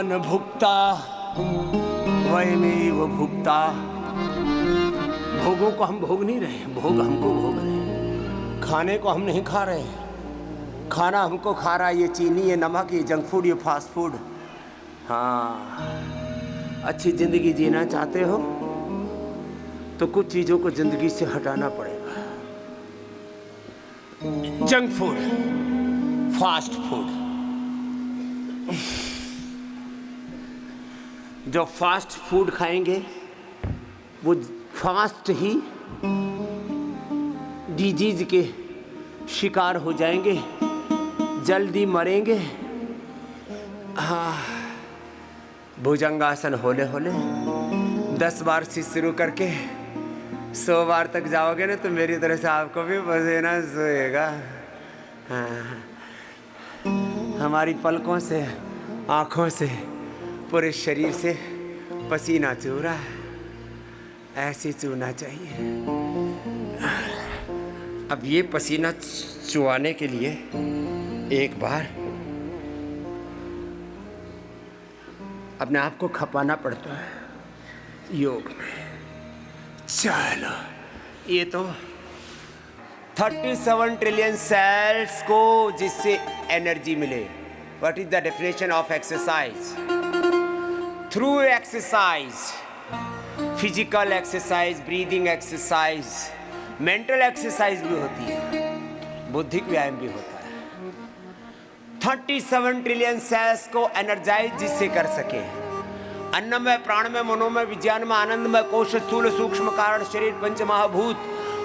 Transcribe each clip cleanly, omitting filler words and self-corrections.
न भुक्ता वयमेव भुक्ता। भोगों को हम भोग नहीं रहे, भोग हमको भोग रहे हैं। खाने को हम नहीं खा रहे, खाना हमको खा रहा है। ये चीनी, ये नमक, ये जंक फूड, ये फास्ट फूड। हाँ, अच्छी जिंदगी जीना चाहते हो तो कुछ चीजों को जिंदगी से हटाना पड़ेगा। Junk food, fast food. जो फास्ट फूड खाएंगे वो फास्ट ही डिजीज के शिकार हो जाएंगे, जल्दी मरेंगे। हाँ, भुजंगासन होले होले 10 बार से शुरू करके 100 बार तक जाओगे ना तो मेरी तरह से आपको भी पसीना सोएगा। हाँ, हमारी पलकों से, आँखों से, पूरे शरीर से पसीना चू रहा है, ऐसे चूना चाहिए। अब ये पसीना चुआने के लिए एक बार अपने आप को खपाना पड़ता है योग में। चलो, ये तो 37 ट्रिलियन सेल्स को जिससे एनर्जी मिले। What is the definition of exercise? Through exercise, physical exercise, breathing exercise, mental exercise भी होती है, बौद्धिक व्यायाम भी होता है। 37 ट्रिलियन सेल्स को एनर्जाइज जिससे कर सके। अन्नमय, प्राणमय, मनोमय, विज्ञानमय, आनंदमय कोश, स्थूल सूक्ष्म कारण शरीर, पंच महाभूत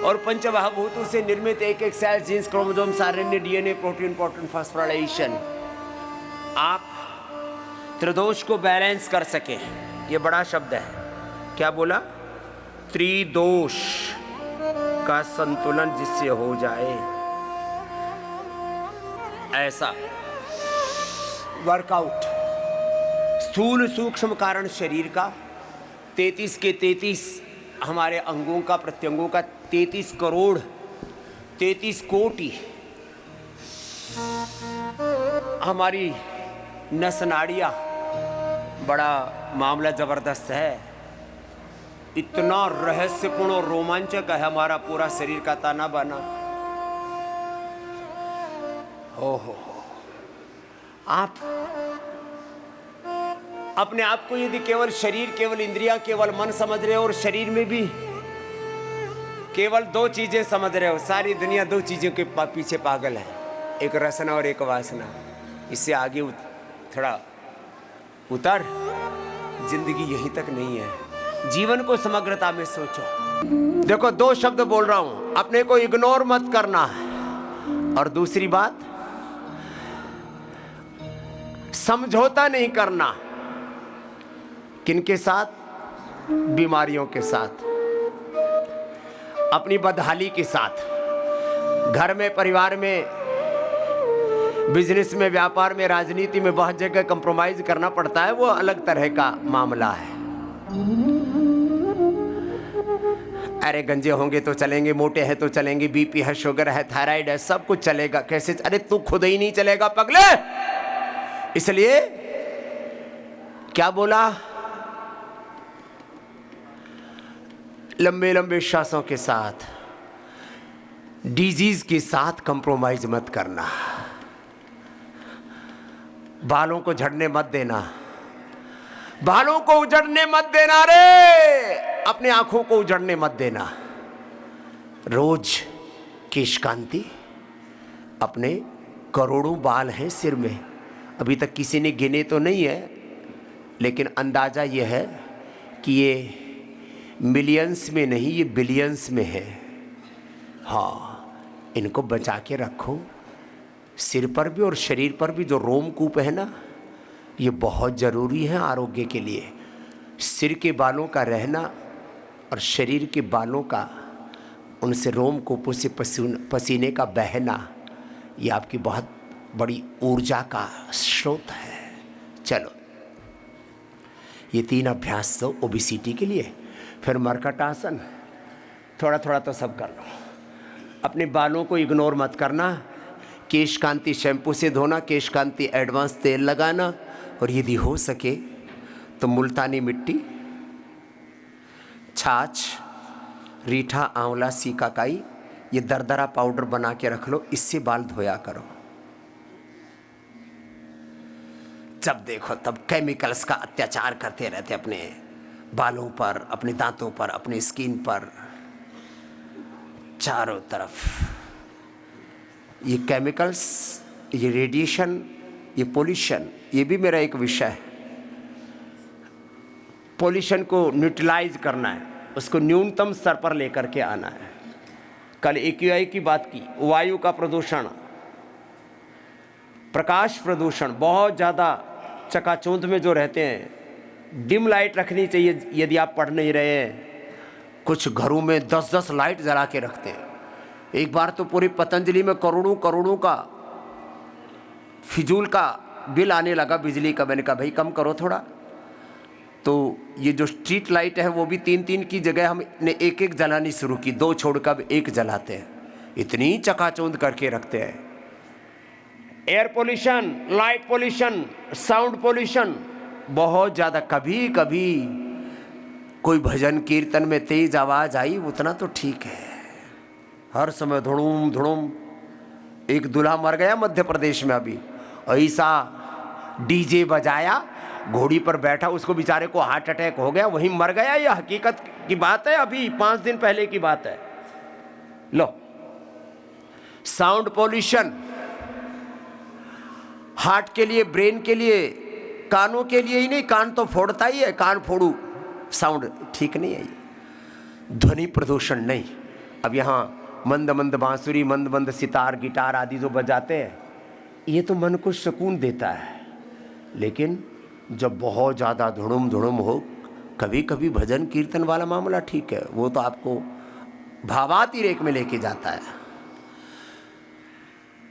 और पंच महाभूतों से निर्मित एक एक cell, genes, chromosome, RNA, DNA, protein, protein phosphorylation. आप त्रिदोष को बैलेंस कर सके, ये बड़ा शब्द है। क्या बोला? त्रिदोष का संतुलन जिससे हो जाए, ऐसा वर्कआउट। स्थूल सूक्ष्म कारण शरीर का 33 के 33 हमारे अंगों का, प्रत्यंगों का 33 करोड़, 33 कोटि हमारी नस नाड़ियाँ। बड़ा मामला जबरदस्त है, इतना रहस्यपूर्ण और रोमांचक है हमारा पूरा शरीर का ताना बाना। ओहो, आप अपने आप को यदि केवल शरीर, केवल इंद्रियां, केवल मन समझ रहे हो और शरीर में भी केवल 2 चीजें समझ रहे हो, सारी दुनिया 2 चीजों के पीछे पागल है, एक रसना और एक वासना। इससे आगे थोड़ा उतर, जिंदगी यहीं तक नहीं है। जीवन को समग्रता में सोचो। देखो, 2 शब्द बोल रहा हूं, अपने को इग्नोर मत करना है, और दूसरी बात, समझौता नहीं करना। किनके साथ? बीमारियों के साथ, अपनी बदहाली के साथ। घर में, परिवार में, बिजनेस में, व्यापार में, राजनीति में बहुत जगह कंप्रोमाइज करना पड़ता है, वो अलग तरह का मामला है। अरे गंजे होंगे तो चलेंगे, मोटे हैं तो चलेंगे, बीपी है, शुगर है, थायराइड है, सब कुछ चलेगा। कैसे? अरे तू खुद ही नहीं चलेगा पगले। इसलिए क्या बोला? लंबे लंबे श्वासों के साथ, डिजीज के साथ कंप्रोमाइज मत करना। बालों को झड़ने मत देना, बालों को उजड़ने मत देना रे, अपने आंखों को उजड़ने मत देना। रोज केश कांति, अपने करोड़ों बाल हैं सिर में, अभी तक किसी ने गिने तो नहीं है, लेकिन अंदाजा यह है कि ये मिलियंस में नहीं, ये बिलियंस में है। हाँ, इनको बचा के रखो। सिर पर भी और शरीर पर भी जो रोमकूप है ना, ये बहुत ज़रूरी है आरोग्य के लिए। सिर के बालों का रहना और शरीर के बालों का, उनसे रोमकूपों से पसीने का बहना, ये आपकी बहुत बड़ी ऊर्जा का स्रोत है। चलो, ये 3 अभ्यास तो ओबेसिटी के लिए। फिर मरकट आसन, थोड़ा थोड़ा तो सब कर लो। अपने बालों को इग्नोर मत करना। केश कांति शैम्पू से धोना, केश कांति एडवांस तेल लगाना, और यदि हो सके तो मुल्तानी मिट्टी, छाछ, रीठा, आंवला, सीकाकाई, ये दरदरा पाउडर बना के रख लो, इससे बाल धोया करो। जब देखो तब केमिकल्स का अत्याचार करते रहते अपने बालों पर, अपने दांतों पर, अपने स्किन पर, चारों तरफ ये केमिकल्स, ये रेडिएशन, ये पोल्यूशन, ये भी मेरा एक विषय है। पोल्यूशन को न्यूट्रलाइज करना है, उसको न्यूनतम स्तर पर लेकर के आना है। कल AQI की बात की, वायु का प्रदूषण, प्रकाश प्रदूषण, बहुत ज़्यादा चकाचौंध में जो रहते हैं, डिम लाइट रखनी चाहिए यदि आप पढ़ नहीं रहे हैं। कुछ घरों में 10-10 लाइट जला के रखते हैं। एक बार तो पूरी पतंजलि में करोड़ों करोड़ों का फिजूल का बिल आने लगा बिजली का। मैंने कहा भाई कम करो थोड़ा। तो ये जो स्ट्रीट लाइट है वो भी 3-3 की जगह हमने एक जलानी शुरू की, 2 छोड़कर एक जलाते हैं। इतनी चकाचौंध करके रखते हैं। Air pollution, light pollution, sound pollution बहुत ज़्यादा। कभी कभी कोई भजन कीर्तन में तेज आवाज़ आई, उतना तो ठीक है। हर समय धुड़ूम धुड़ूम। एक दूल्हा मर गया मध्य प्रदेश में अभी, ऐसा डीजे बजाया, घोड़ी पर बैठा, उसको बेचारे को हार्ट अटैक हो गया, वहीं मर गया। यह हकीकत की बात है, अभी 5 दिन पहले की बात है। लो, साउंड पोल्यूशन हार्ट के लिए, ब्रेन के लिए, कानों के लिए ही नहीं, कान तो फोड़ता ही है, कान फोड़ू, साउंड ठीक नहीं है ये। ध्वनि प्रदूषण नहीं। अब यहाँ मंद मंद बांसुरी, मंद मंद सितार, गिटार आदि जो बजाते हैं, ये तो मन को सुकून देता है। लेकिन जब बहुत ज़्यादा धुड़ुम धुड़ुम हो, कभी कभी भजन कीर्तन वाला मामला ठीक है, वो तो आपको भावातिरेक में लेके जाता है।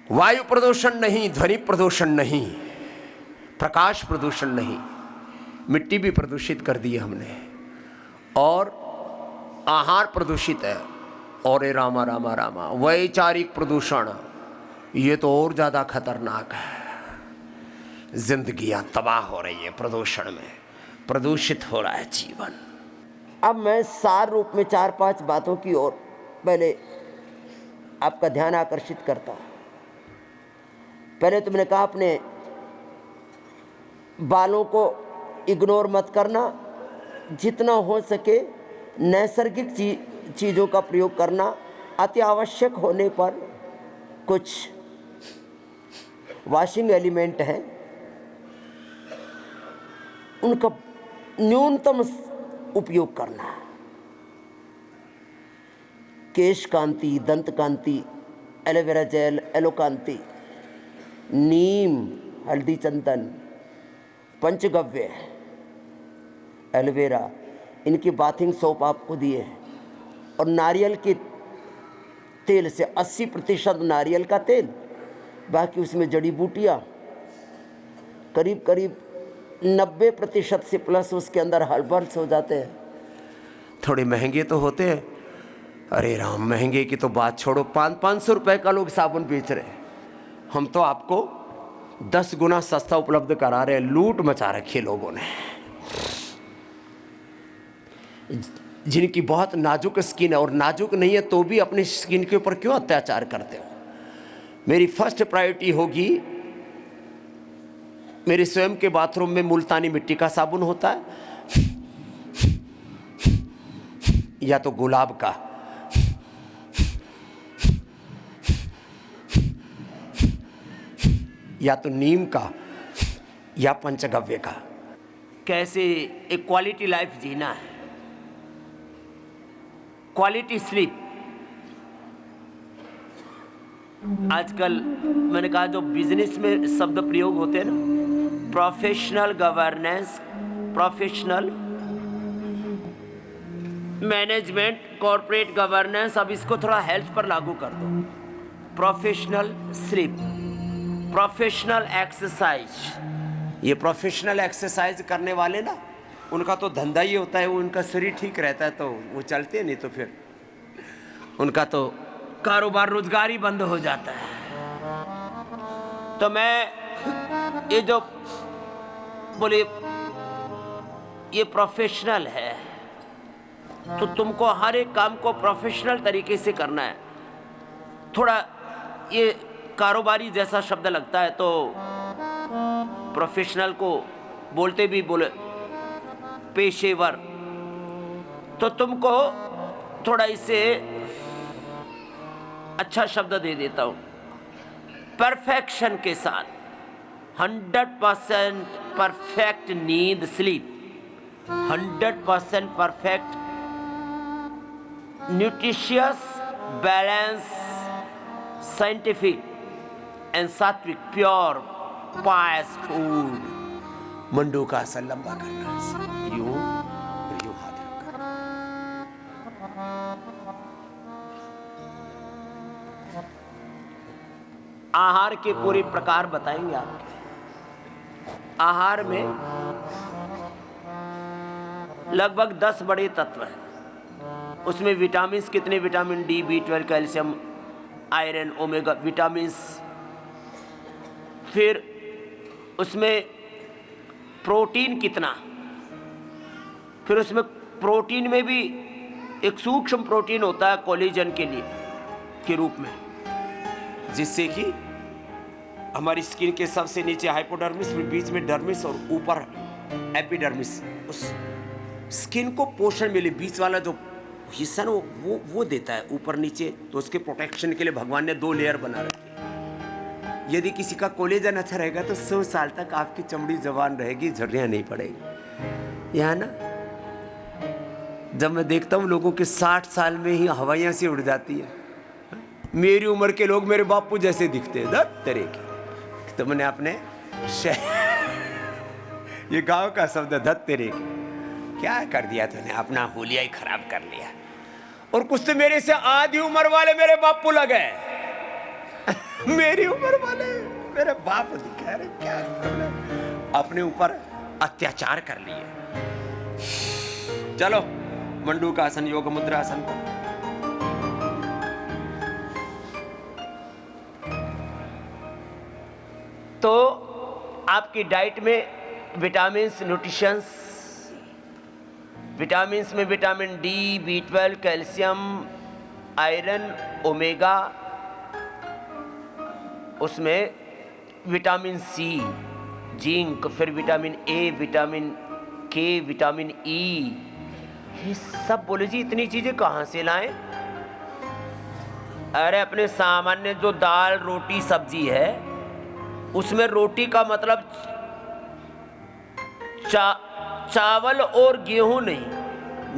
वायु प्रदूषण नहीं, ध्वनि प्रदूषण नहीं, प्रकाश प्रदूषण नहीं, मिट्टी भी प्रदूषित कर दी है हमने, और आहार प्रदूषित है। और ये रामा रामा रामा, वैचारिक प्रदूषण, ये तो और ज़्यादा खतरनाक है। जिंदगियां तबाह हो रही है प्रदूषण में, प्रदूषित हो रहा है जीवन। अब मैं सार रूप में 4-5 बातों की ओर पहले आपका ध्यान आकर्षित करता हूँ। पहले तो मैंने कहा अपने बालों को इग्नोर मत करना, जितना हो सके नैसर्गिक चीज़ों का प्रयोग करना। अति आवश्यक होने पर कुछ वॉशिंग एलिमेंट हैं, उनका न्यूनतम उपयोग करना। केश कांति, दंत कांति, एलोवेरा जेल, एलोकांति, नीम, हल्दी चंदन, पंचगव्य, एलोवेरा, इनकी बाथिंग सोप आपको दिए हैं। और नारियल के तेल से 80% नारियल का तेल, बाकी उसमें जड़ी बूटियाँ, करीब करीब 90% से प्लस उसके अंदर हर्बल्स हो जाते हैं। थोड़े महंगे तो होते हैं, अरे राम महंगे की तो बात छोड़ो, 500-500 रुपये का लोग साबुन बेच रहे हैं। हम तो आपको 10 गुना सस्ता उपलब्ध करा रहे हैं। लूट मचा रखी है लोगों ने। जिनकी बहुत नाजुक स्किन है, और नाजुक नहीं है तो भी अपनी स्किन के ऊपर क्यों अत्याचार करते हो। मेरी फर्स्ट प्रायोरिटी होगी, मेरे स्वयं के बाथरूम में मुल्तानी मिट्टी का साबुन होता है, या तो गुलाब का, या तो नीम का, या पंचगव्य का। कैसे एक क्वालिटी लाइफ जीना है, क्वालिटी स्लीप। आजकल मैंने कहा जो बिजनेस में शब्द प्रयोग होते हैं ना, professional governance, professional management, corporate governance, अब इसको थोड़ा हेल्थ पर लागू कर दो। Professional sleep, professional exercise. ये प्रोफेशनल एक्सरसाइज करने वाले ना, उनका तो धंधा ही होता है, वो उनका शरीर ठीक रहता है तो वो चलते, नहीं तो फिर उनका तो कारोबार रोजगार ही बंद हो जाता है। तो मैं ये जो बोले ये प्रोफेशनल है, तो तुमको हर एक काम को प्रोफेशनल तरीके से करना है। थोड़ा ये कारोबारी जैसा शब्द लगता है, तो प्रोफेशनल को बोलते भी बोले पेशेवर, तो तुमको थोड़ा इसे अच्छा शब्द दे देता हूं, परफेक्शन के साथ 100% परफेक्ट नींद, sleep, 100% perfect nutritious, balance, scientific and सात्विक, प्योर पायस फूड। मंडू का आसन लंबा करना, यूं और यूं हाथ रखकर। आहार के पूरे प्रकार बताएंगे आपके। आहार में लगभग 10 बड़े तत्व हैं। उसमें विटामिन्स कितने, vitamin D, B12, calcium, iron, omega vitamins. फिर उसमें प्रोटीन कितना, फिर उसमें प्रोटीन में भी एक सूक्ष्म प्रोटीन होता है कोलेजन के लिए के रूप में, जिससे कि हमारी स्किन के सबसे नीचे हाइपोडर्मिस, फिर बीच में डर्मिस और ऊपर एपिडर्मिस, उस स्किन को पोषण मिले। बीच वाला जो हिस्सा ना वो देता है ऊपर नीचे, तो उसके प्रोटेक्शन के लिए भगवान ने 2 लेयर बना रखी है। यदि किसी का कोलेजन अच्छा रहेगा तो 100 साल तक आपकी चमड़ी जवान रहेगी, झुर्रियां नहीं पड़ेगी। यहाँ ना जब मैं देखता हूँ लोगों के 60 साल में ही हवाइयाँ सी उड़ जाती है, मेरी उम्र के लोग मेरे बापू जैसे दिखते हैं तेरे के। तो मैंने अपने ये गांव का शब्द धत तेरे के, क्या कर दिया तूने, अपना हुलिया ही खराब कर लिया। और कुछ तो मेरे से आधी उम्र वाले मेरे बापू लगे मेरी उम्र वाले मेरे बाप दिखा रहे, क्या तुमने अपने ऊपर अत्याचार कर लिए। चलो मंडू का आसन, योग मुद्रा आसन को तो आपकी डाइट में विटामिन्स, न्यूट्रिशंस, विटामिन्स में vitamin D, B12, calcium, iron, omega, उसमें विटामिन सी, जिंक, फिर विटामिन ए, विटामिन के, विटामिन ई, ये सब बोले जी इतनी चीजें कहाँ से लाएं? अरे अपने सामान्य जो दाल, रोटी, सब्जी है, उसमें रोटी का मतलब चावल और गेहूं नहीं,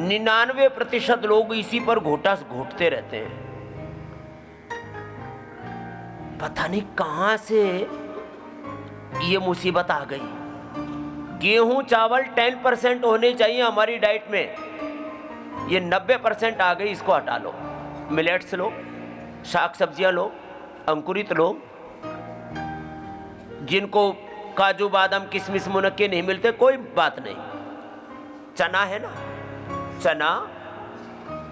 99% लोग इसी पर घोटते रहते हैं। पता नहीं कहां से ये मुसीबत आ गई। गेहूं चावल 10% होने चाहिए हमारी डाइट में, ये 90% आ गई, इसको हटा लो। मिलेट्स लो, शाक सब्जियां लो, अंकुरित लो, जिनको काजू, बादाम, किशमिश, मुनक्के नहीं मिलते कोई बात नहीं। चना है ना, चना,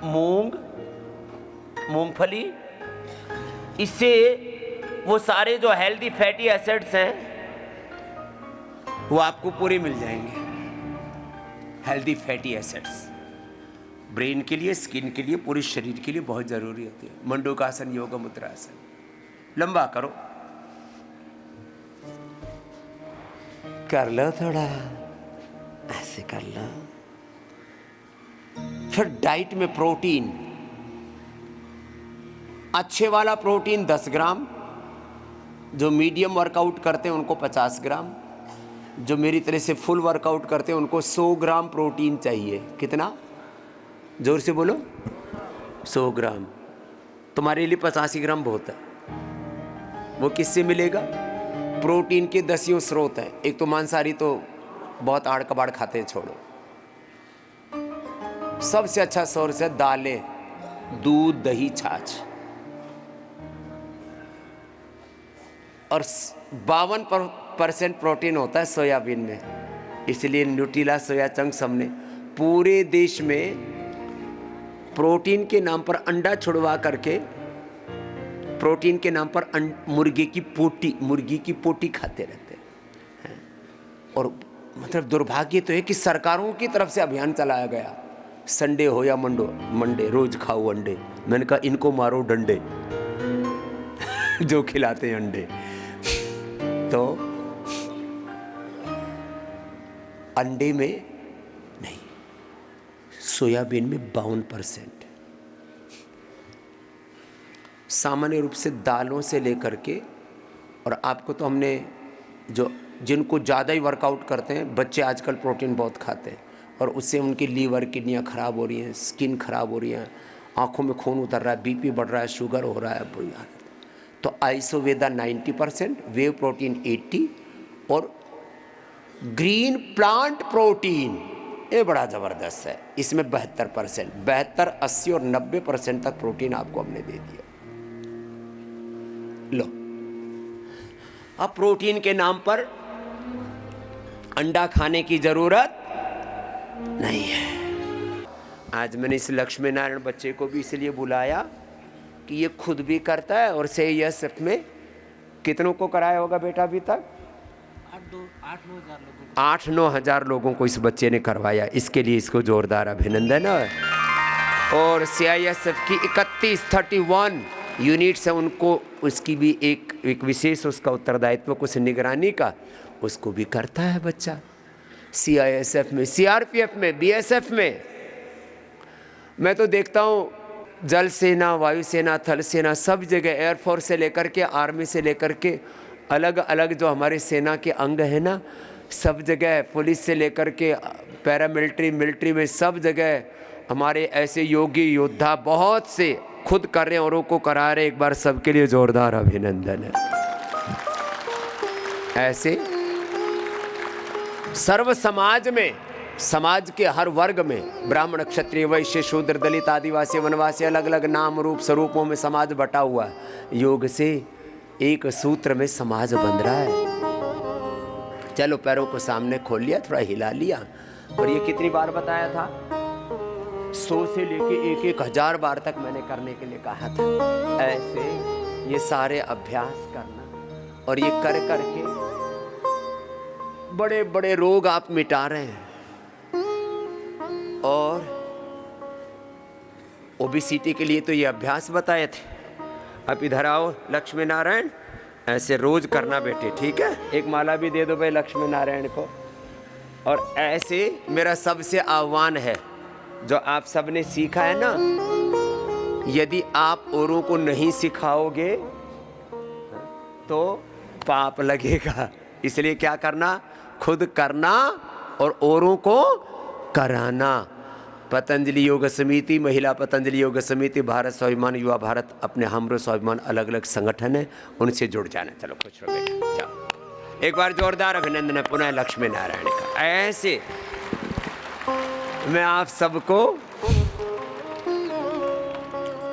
मूंग, मूंगफली, इससे वो सारे जो हेल्दी फैटी एसिड्स हैं वो आपको पूरे मिल जाएंगे। हेल्दी फैटी एसिड्स ब्रेन के लिए, स्किन के लिए, पूरे शरीर के लिए बहुत जरूरी होती है। मंडूकासन, योग मुद्रा आसन। लंबा करो, कर लो, थोड़ा ऐसे कर लो। फिर डाइट में प्रोटीन, अच्छे वाला प्रोटीन 10 ग्राम, जो मीडियम वर्कआउट करते हैं उनको 50 ग्राम, जो मेरी तरह से फुल वर्कआउट करते हैं उनको 100 ग्राम प्रोटीन चाहिए। कितना? जोर से बोलो। 100 ग्राम। तुम्हारे लिए 85 ग्राम बहुत है। वो किससे मिलेगा? प्रोटीन के 10 स्रोत हैं। एक तो मांसाहारी तो बहुत आड़ कबाड़ खाते हैं, छोड़ो। सबसे अच्छा सोर्स है दालें, दूध, दही, छाछ। और 52% प्रोटीन होता है सोयाबीन में, इसलिए न्यूट्रिला, सोया चंक्स हमने पूरे देश में प्रोटीन के नाम पर अंडा छुड़वा करके, प्रोटीन के नाम पर मुर्गी की पोटी खाते रहते हैं। और मतलब दुर्भाग्य तो है कि सरकारों की तरफ से अभियान चलाया गया, संडे हो या मंडे रोज खाओ अंडे। मैंने कहा इनको मारो डंडे जो खिलाते हैं अंडे। तो अंडे में नहीं, सोयाबीन में 52%। सामान्य रूप से दालों से लेकर के, और आपको तो हमने जो जिनको ज़्यादा ही वर्कआउट करते हैं बच्चे आजकल प्रोटीन बहुत खाते हैं, और उससे उनकी लीवर किडनियाँ ख़राब हो रही हैं, स्किन ख़राब हो रही है, आँखों में खून उतर रहा है, बीपी बढ़ रहा है, शुगर हो रहा है, बुरी हालत। तो आइसोवेदा 90%, वेव प्रोटीन 80 और ग्रीन प्लांट प्रोटीन ये बड़ा ज़बरदस्त है, इसमें 72%, 72, 80 और 90% तक प्रोटीन आपको हमने दे दिया। लो, अब प्रोटीन के नाम पर अंडा खाने की जरूरत नहीं है। आज मैंने इस लक्ष्मी नारायण बच्चे को भी इसलिए बुलाया कि ये खुद भी करता है, और CISF में कितनों को कराया होगा बेटा अभी तक? 8-9 हज़ार लोगों को इस बच्चे ने करवाया। इसके लिए इसको जोरदार अभिनंदन है। और CISF की 31 यूनिट्स है, उनको उसकी भी एक विशेष उसका उत्तरदायित्व कुछ निगरानी का, उसको भी करता है बच्चा। CISF में, CRPF में, BSF में मैं तो देखता हूँ जल सेना, वायुसेना, थल सेना, सब जगह, एयरफोर्स से लेकर के आर्मी से लेकर के अलग अलग जो हमारे सेना के अंग है ना, सब जगह, पुलिस से लेकर के पैरामिलिट्री, मिलिट्री में सब जगह हमारे ऐसे योगी योद्धा बहुत से खुद कर रहे हैं, औरों को करा रहे। एक बार सबके लिए जोरदार अभिनंदन है। ऐसे सर्व समाज में, समाज के हर वर्ग में, ब्राह्मण, क्षत्रिय, वैश्य, शूद्र, दलित, आदिवासी, वनवासी, अलग अलग नाम रूप स्वरूपों में समाज बटा हुआ है। योग से एक सूत्र में समाज बन रहा है। चलो पैरों को सामने खोल लिया, थोड़ा हिला लिया, और ये कितनी बार बताया था? 100 से लेके 1,000 बार तक मैंने करने के लिए कहा था। ऐसे ये सारे अभ्यास करना, और ये कर करके बड़े बड़े रोग आप मिटा रहे हैं। और ओबेसिटी के लिए तो ये अभ्यास बताए थे। अब इधर आओ लक्ष्मी नारायण, ऐसे रोज करना बेटे, ठीक है? एक माला भी दे दो भाई लक्ष्मी नारायण को। और ऐसे मेरा सबसे आह्वान है, जो आप सबने सीखा है ना, यदि आप औरों को नहीं सिखाओगे तो पाप लगेगा। इसलिए क्या करना? खुद करना और औरों को कराना। पतंजलि योग समिति, महिला पतंजलि योग समिति, भारत स्वाभिमान, युवा भारत, अपने हमरो स्वाभिमान, अलग अलग संगठन है, उनसे जुड़ जाना। चलो खुश रहो बेटा, जाओ। एक बार जोरदार अभिनंदन है पुनः लक्ष्मी नारायण का। ऐसे मैं आप सबको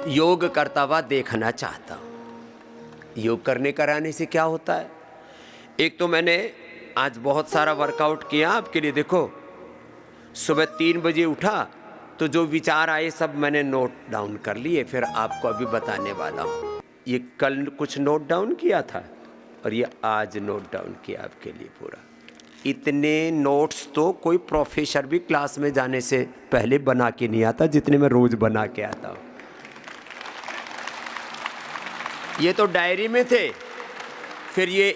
योग करता हुआ देखना चाहता हूँ। योग करने कराने से क्या होता है? एक तो मैंने आज बहुत सारा वर्कआउट किया आपके लिए। देखो, सुबह 3 बजे उठा तो जो विचार आए सब मैंने नोट डाउन कर लिए, फिर आपको अभी बताने वाला हूँ। ये कल कुछ नोट डाउन किया था और ये आज नोट डाउन किया आपके लिए पूरा। इतने नोट्स तो कोई प्रोफेसर भी क्लास में जाने से पहले बना के नहीं आता जितने मैं रोज बना के आता हूँ। ये तो डायरी में थे। फिर ये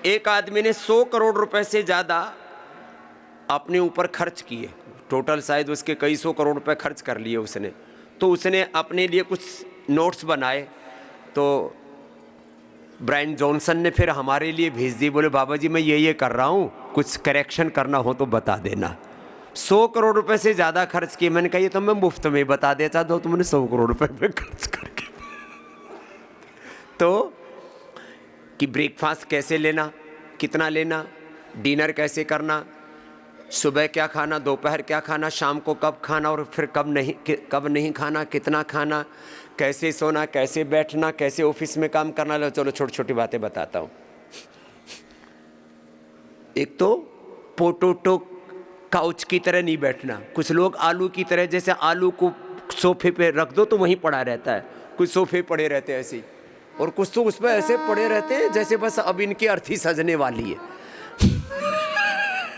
एक आदमी ने 100 करोड़ रुपए से ज़्यादा अपने ऊपर खर्च किए। टोटल शायद उसके कई 100 करोड़ रुपए खर्च कर लिए उसने। तो उसने अपने लिए कुछ नोट्स बनाए, तो ब्रायन जॉनसन ने फिर हमारे लिए भेज दिए। बोले बाबा जी मैं ये कर रहा हूँ, कुछ करेक्शन करना हो तो बता देना। 100 करोड़ रुपए से ज़्यादा खर्च किए। मैंने कहा ये तो मैं मुफ्त में बता देता तो तुमने 100 करोड़ रुपए पे खर्च करके। तो कि ब्रेकफास्ट कैसे लेना, कितना लेना, डिनर कैसे करना, सुबह क्या खाना, दोपहर क्या खाना, शाम को कब खाना और फिर कब नहीं खाना, कितना खाना, कैसे सोना, कैसे बैठना, कैसे ऑफिस में काम करना। लो चलो छोटी छोटी बातें बताता हूँ। एक तो पोटैटो काउच की तरह नहीं बैठना। कुछ लोग आलू की तरह, जैसे आलू को सोफे पे रख दो तो वहीं पड़ा रहता है, कुछ सोफे पड़े रहते हैं ऐसे, और कुछ तो उस पर ऐसे पड़े रहते हैं जैसे बस अब इनकी अर्थी सजने वाली है।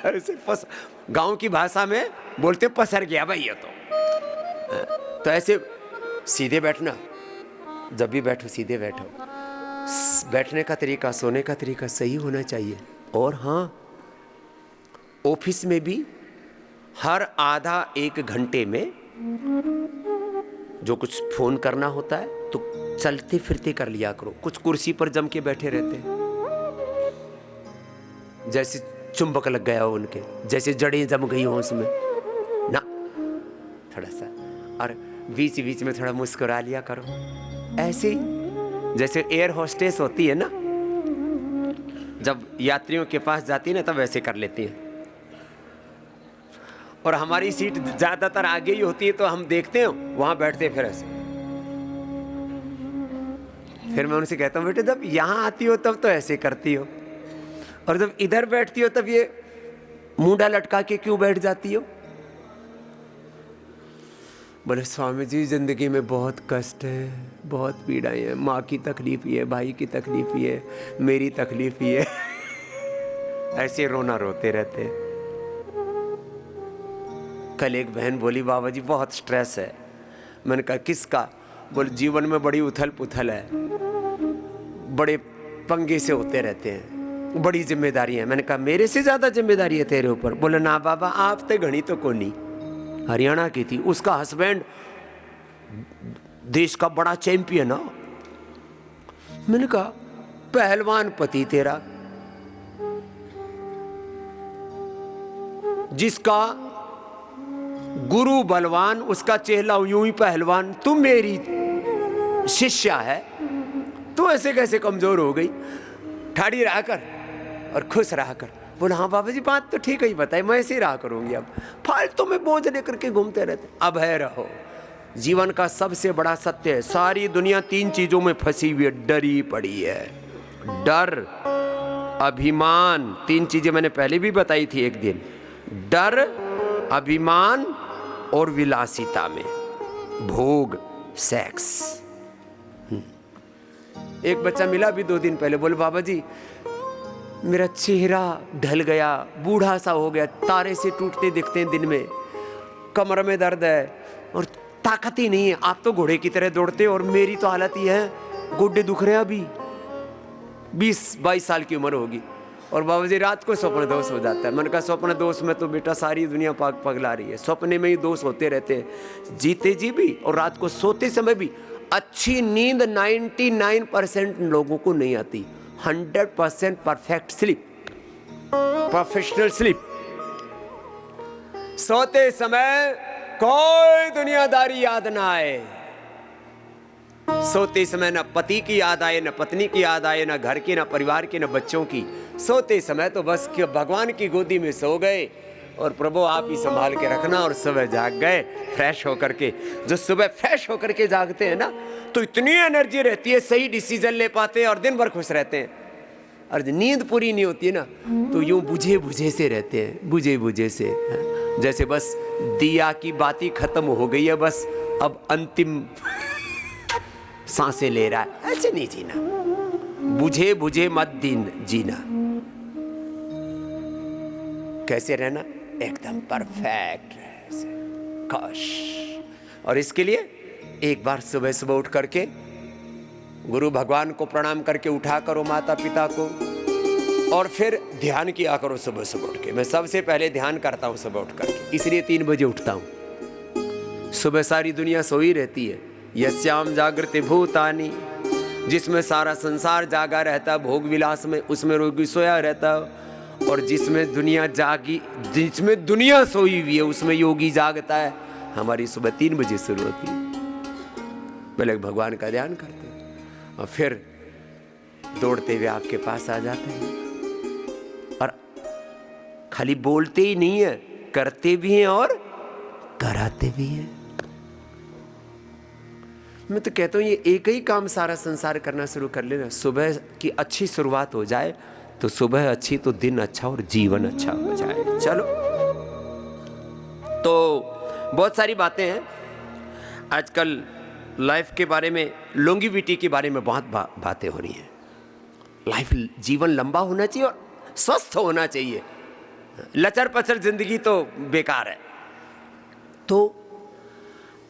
ऐसे गांव की भाषा में बोलते पसर गया भाई ये तो ऐसे सीधे बैठना, जब भी बैठो सीधे बैठो। बैठने का तरीका, सोने का तरीका सही होना चाहिए। और हाँ, ऑफिस में भी हर आधा एक घंटे में जो कुछ फोन करना होता है तो चलते फिरते कर लिया करो। कुछ कुर्सी पर जम के बैठे रहते हैं, जैसे चुंबक लग गया हो उनके, जैसे जड़ें जम गई हो उसमें ना, थोड़ा सा। और बीच बीच में थोड़ा मुस्कुरा लिया करो, ऐसे ही जैसे एयर होस्टेस होती है ना, जब यात्रियों के पास जाती है ना तब ऐसे कर लेती है। और हमारी सीट ज्यादातर आगे ही होती है तो हम देखते हैं वहां बैठते फिर ऐसे। फिर मैं उनसे कहता हूँ बेटे जब यहां आती हो तब तो ऐसे करती हो, और जब इधर बैठती हो तब ये मुंडा लटका के क्यों बैठ जाती हो? बोले स्वामी जी जिंदगी में बहुत कष्ट है, बहुत पीड़ाएं हैं, माँ की तकलीफ ही है, भाई की तकलीफ ही है, मेरी तकलीफ ही है। ऐसे रोना रोते रहते हैं। कल एक बहन बोली बाबा जी बहुत स्ट्रेस है। मैंने कहा किसका? बोले जीवन में बड़ी उथल पुथल है, बड़े पंगे से होते रहते हैं, बड़ी जिम्मेदारी है। मैंने कहा मेरे से ज्यादा जिम्मेदारी है तेरे ऊपर? बोले ना बाबा आप तो घनी तो कोनी। हरियाणा की थी, उसका हस्बैंड देश का बड़ा चैंपियन है। मैंने कहा पहलवान पति तेरा, जिसका गुरु बलवान उसका चेहला यूं ही पहलवान, तू मेरी शिष्या है, तू ऐसे कैसे कमजोर हो गई? ठाड़ी रहा कर और खुश रहा कर। बोला हाँ बाबा जी बात तो ठीक ही बताई, मैं ऐसे ही रहा करूंगी। अब फालतू में बोझ लेकर के घूमते रहते। अब है रहो, जीवन का सबसे बड़ा सत्य है, सारी दुनिया तीन चीजों में फंसी हुई है, डरी पड़ी है। डर, अभिमान, तीन चीजें मैंने पहले भी बताई थी एक दिन। डर, अभिमान और विलासिता में, भोग, सेक्स। एक बच्चा मिला भी 2 दिन पहले, बोले बाबा जी मेरा चेहरा ढल गया, बूढ़ा सा हो गया, तारे से टूटते दिखते हैं दिन में, कमर में दर्द है और ताकत ही नहीं है। आप तो घोड़े की तरह दौड़ते और मेरी तो हालत ही है, गोड्डे दुख रहे हैं। अभी 20-22 साल की उम्र होगी और बाबा जी रात को स्वप्न दोष हो जाता है। मैंने कहा स्वप्न दोष में तो बेटा सारी दुनिया पगला रही है, सपने में ही दोष होते रहते हैं, जीते जी भी और रात को सोते समय भी। अच्छी नींद 99% लोगों को नहीं आती, 100% परफेक्ट स्लीप, प्रोफेशनल स्लीप। सोते समय कोई दुनियादारी याद ना आए, सोते समय न पति की याद आए, न पत्नी की याद आए, न घर की, न परिवार की, न बच्चों की। सोते समय तो बस कि भगवान की गोदी में सो गए और प्रभु आप ही संभाल के रखना, और सुबह जाग गए फ्रेश होकर के। जो सुबह फ्रेश होकर के जागते हैं ना तो इतनी एनर्जी रहती है, सही डिसीजन ले पाते हैं और दिन भर खुश रहते हैं। और नींद पूरी नहीं होती है ना तो यूं बुझे बुझे से रहते हैं, बुझे बुझे से, जैसे बस दिया की बाती खत्म हो गई है, बस अब अंतिम सांसें ले रहा है। ऐसे नहीं जीना, बुझे बुझे मत दिन जीना। कैसे रहना? एकदम परफेक्ट काश। और इसके लिए एक बार सुबह सुबह उठ करके गुरु भगवान को प्रणाम करके उठा करो, माता पिता को, और फिर ध्यान किया करो सुबह सुबह उठ के। मैं सबसे पहले ध्यान करता हूँ सुबह उठ करके, इसलिए 3 बजे उठता हूँ। सुबह सारी दुनिया सोई रहती है, यस्याम जागृति भूतानि, जिसमें सारा संसार जागा रहता है भोग विलास में, उसमें रोगी सोया रहता है। और जिसमें दुनिया जागी, जिसमें दुनिया सोई हुई है उसमें योगी जागता है। हमारी सुबह 3 बजे शुरू होती है। पहले भगवान का ध्यान करते हैं और फिर दौड़ते हुए आपके पास आ जाते हैं। और खाली बोलते ही नहीं है, करते भी हैं और कराते भी हैं। मैं तो कहता हूं ये एक ही काम सारा संसार करना शुरू कर लेना। सुबह की अच्छी शुरुआत हो जाए तो सुबह अच्छी तो दिन अच्छा और जीवन अच्छा हो जाए। चलो, तो बहुत सारी बातें हैं आजकल लाइफ के बारे में, लॉन्गिविटी के बारे में बहुत बातें हो रही हैं। लाइफ, जीवन लंबा होना चाहिए और स्वस्थ होना चाहिए। लचर पचर जिंदगी तो बेकार है। तो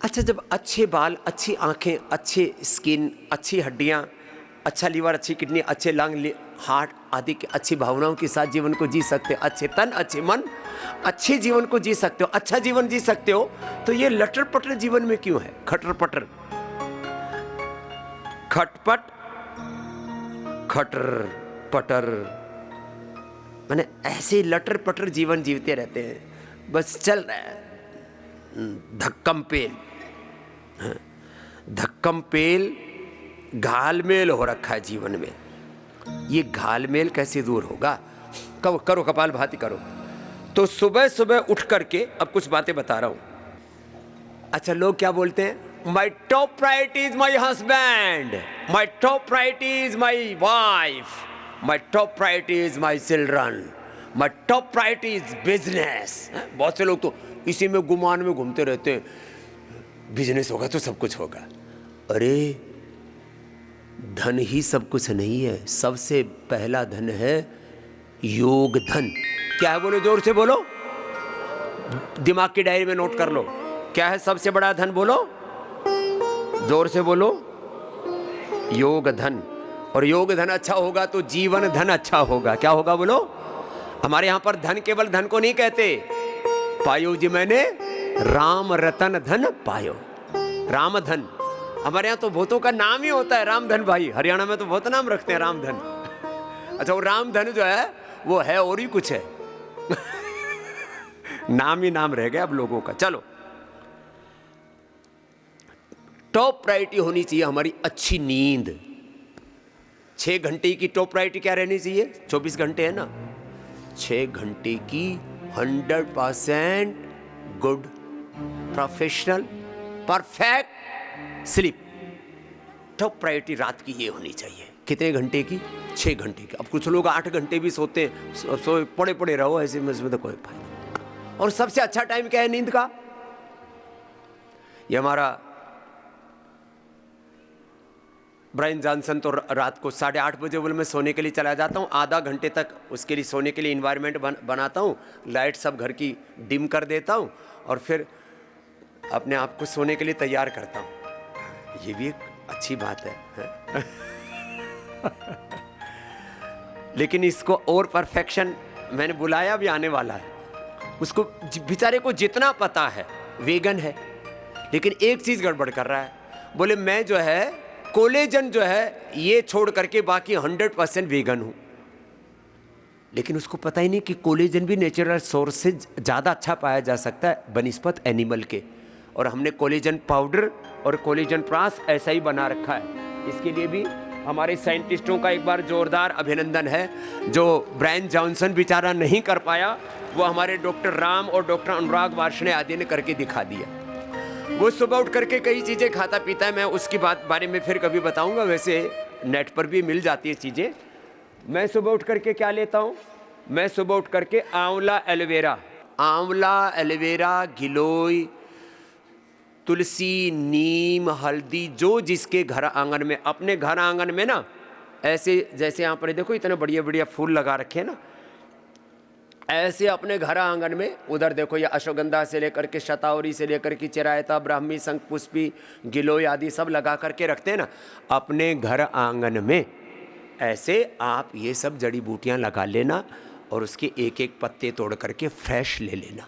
अच्छा, जब अच्छे बाल, अच्छी आंखें, अच्छे स्किन, अच्छी हड्डियां, अच्छा लीवर, अच्छी किडनी, अच्छे लंग, हार्ट आदि की अच्छी भावनाओं के साथ जीवन को जी सकते हो, अच्छे तन, अच्छे मन, अच्छे जीवन को जी सकते हो, अच्छा जीवन जी सकते हो, तो ये लटर पटर जीवन में क्यों है? खटर पटर, खटपट, खटर पटर, माने ऐसे लटर पटर जीवन जीवते रहते हैं, बस चल रहा है धक्कम पेल, धक्कम पेल, घालमेल हो रखा है जीवन में। ये घालमेल कैसे दूर होगा? करो कपाल भाती करो। तो सुबह सुबह उठ करके अब कुछ बातें बता रहा हूं। अच्छा, लोग क्या बोलते हैं? My top priority is my husband, my top priority is my wife, my top priority is my children, my top priority is business. बहुत से लोग तो इसी में गुमान में घूमते रहते हैं, बिजनेस होगा तो सब कुछ होगा। अरे धन ही सब कुछ नहीं है, सबसे पहला धन है योग धन। क्या है? बोलो, जोर से बोलो, दिमाग की डायरी में नोट कर लो। क्या है सबसे बड़ा धन? बोलो, जोर से बोलो, योग धन। और योग धन अच्छा होगा तो जीवन धन अच्छा होगा। क्या होगा? बोलो। हमारे यहां पर धन केवल धन को नहीं कहते, पायो जी मैंने राम रतन धन पायो, राम धन। हमारे यहाँ तो बहुतों का नाम ही होता है रामधन भाई, हरियाणा में तो बहुत नाम रखते हैं रामधन। अच्छा, वो रामधन जो है वो है और ही कुछ है नाम ही नाम रह गया अब लोगों का। चलो, टॉप प्रायोरिटी होनी चाहिए हमारी अच्छी नींद। 6 घंटे की टॉप प्रायोरिटी क्या रहनी चाहिए? 24 घंटे है ना, 6 घंटे की 100% good professional perfect sleep. Top priority रात की ये होनी चाहिए। कितने घंटे की? 6 घंटे की। अब कुछ लोग 8 घंटे भी सोते हैं, सो पड़े पड़े रहो, ऐसे में इसमें तो कोई फायदा नहीं। और सबसे अच्छा टाइम क्या है नींद का? ये हमारा ब्रायन जॉनसन तो रात को 8:30 बजे बोले मैं सोने के लिए चला जाता हूँ, आधा घंटे तक उसके लिए सोने के लिए इन्वायरमेंट बनाता हूँ, लाइट सब घर की डिम कर देता हूँ और फिर अपने आप को सोने के लिए तैयार करता हूँ। ये भी एक अच्छी बात है लेकिन इसको और परफेक्शन मैंने बुलाया भी आने वाला है। उसको बेचारे को जितना पता है वेगन है, लेकिन एक चीज गड़बड़ कर रहा है। बोले मैं जो है कोलेजन जो है ये छोड़ करके बाकी 100% वेगन हूं, लेकिन उसको पता ही नहीं कि कोलेजन भी नेचुरल सोर्स से ज़्यादा अच्छा पाया जा सकता है बनिस्पत एनिमल के। और हमने कोलेजन पाउडर और कोलेजन प्रास ऐसा ही बना रखा है। इसके लिए भी हमारे साइंटिस्टों का एक बार जोरदार अभिनंदन है। जो ब्रायन जॉनसन बेचारा नहीं कर पाया, वो हमारे डॉक्टर राम और डॉक्टर अनुराग वार्ष्णेय आदि ने करके दिखा दिया। वो सुबह उठ करके कई चीज़ें खाता पीता है, मैं उसकी बारे में फिर कभी बताऊंगा। वैसे नेट पर भी मिल जाती है चीज़ें। मैं सुबह उठ करके क्या लेता हूँ? मैं सुबह उठ करके आंवला एलोवेरा, गिलोय, तुलसी, नीम, हल्दी, जो जिसके घर आंगन में, अपने घर आंगन में ना, ऐसे जैसे यहाँ पर देखो इतने बढ़िया बढ़िया फूल लगा रखे हैं ना, ऐसे अपने घर आंगन में, उधर देखो ये अश्वगंधा से लेकर के शतावरी से लेकर के चिरायता, ब्राह्मी, शंखपुष्पी, गिलोय आदि सब लगा करके रखते हैं ना अपने घर आंगन में। ऐसे आप ये सब जड़ी बूटियां लगा लेना और उसके एक एक पत्ते तोड़ करके फ्रेश ले लेना।